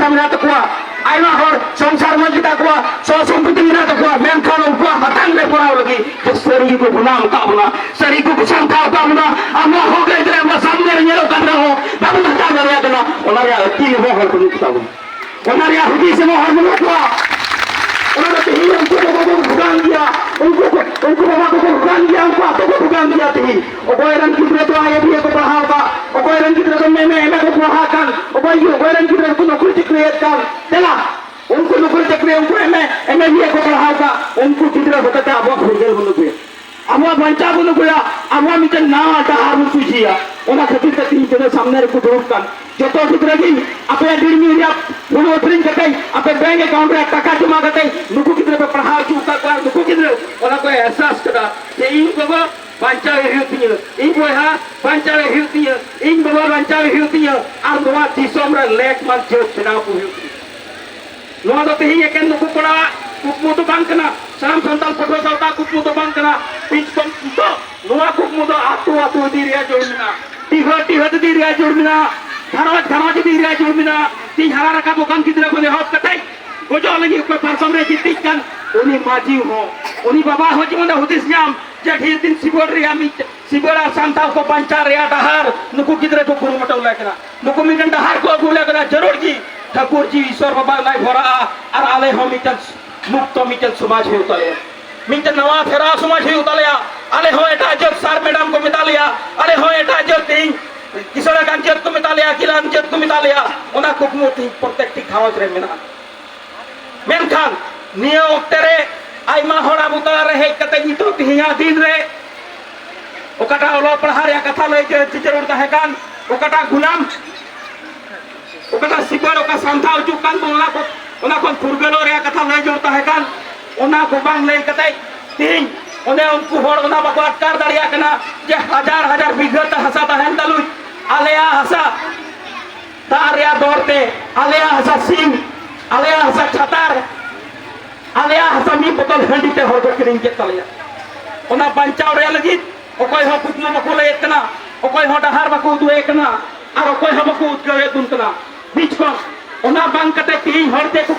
पैसा मेरा तकवा आयमा हर संसार में तकवा सो संपत्ति मेरा तकवा मेन खान उनको हतान ले पड़ा लगी जो सरी को गुनाह ताबना सरी को कुछ था ताबना अम्मा हो गए तेरे अम्मा सामने रहे कर रहा हो बाबू बता रहा है ना उन्हें यार तीन वो हर को ताबना उन्हें यार हुदी से वो हर में हुआ उन्होंने तो ही उनको लोगों को भुगतान दिया उनको बाबा को भुगतान दिया उनको आपको को भुगतान दिया थी और कोई रंग की तरह तो आए भी को बढ़ावा और कोई रंग की तरह तो मैं को बढ़ा कर और कोई रंग की तरह को नौकरी चिकरेट कर चला उनको नौकरी चिकरे उनको मैं भी को बढ़ावा उनको कितना बताता अब भूगेल बनो पे अब बंचा बनो गया अब मिटे ना डहार सुझिया उना खातिर ते तीन जने सामने को दुरुप कर जतो कितना की अपने डिडमी या फोन ओपनिंग करते अपने बैंक अकाउंट रे टाका जमा करते नुकु कितने पे पढ़ा चुका कर नुकु कितने ओना कोई एहसास करा कि इन बाबा बंचावे हिउतिया इन बोहा बंचावे हिउतिया इन बाबा बंचावे हिउतिया और नवा दिसोम रे लेक मान जो चुनाव को हिउतिया नवा तो ही एक नुकु पड़ा कुकमु तो बांकना साम संताल पटो सावता कुकमु तो बांकना पिंच कम तो नवा कुकमु तो आतु दिरिया जोड़ना टीह दिरिया जोड़ना धनवाज दिरिया जोड़ना ती हरा रखा दुकान कितने को हॉट कटाई गोजो लगी कोई परसम रे जित्ती कन उनी माजी हो उनी बाबा हो जीवन हुदिस नाम जठी दिन सिबोड़ रिया मी सिबोड़ा सांता को पंचा रिया डहार नुकु कितने को गुरु मटौ लेकना नुकु मिटन डहार को गुले कना जरूर जी ठाकुर जी ईश्वर बाबा लाई भरा और आले हो मिटन मुक्त मिटन समाज है उताले मिटन नवा फेरा समाज है उताले आले हो एटा जत सर मैडम को मिटा लिया आले हो एटा जत तीन किसरा का जत को मिटा लिया किला जत को मिटा लिया ओना कुकमु तीन प्रोटेक्टिव खावज रे मेना मेनखान नियो तेरे आइमा होड़ा बुता रहे कते नितो तिहिया दिन रे ओकटा ओलो पढ़ा रे कथा ले के टीचर का है कान ओकटा गुलाम ओकटा सिबर ओका संथा उचु कान ओना को फुरगलो रे कथा ले जोता है कान ओना को बांग ले कते तीन ओने उनको होड़ ओना बाको अटकार दाड़िया कना जे हजार बीघा त हसा तहन तलु आलेया हसा तारिया दौड़ते आलेया हसा सिंह आलेया हसा छतार आलेया हसा मी बोतल हंडीते होड़ को किरिंग के तलिया ओना बंचाव रे लगी ओकोय हो कुकमा बको ले एकना ओकोय हो डहार बको दु एकना और ओकोय हो बको उतगे दुनकना बीच को ओना बांग कते तीन होड़ते को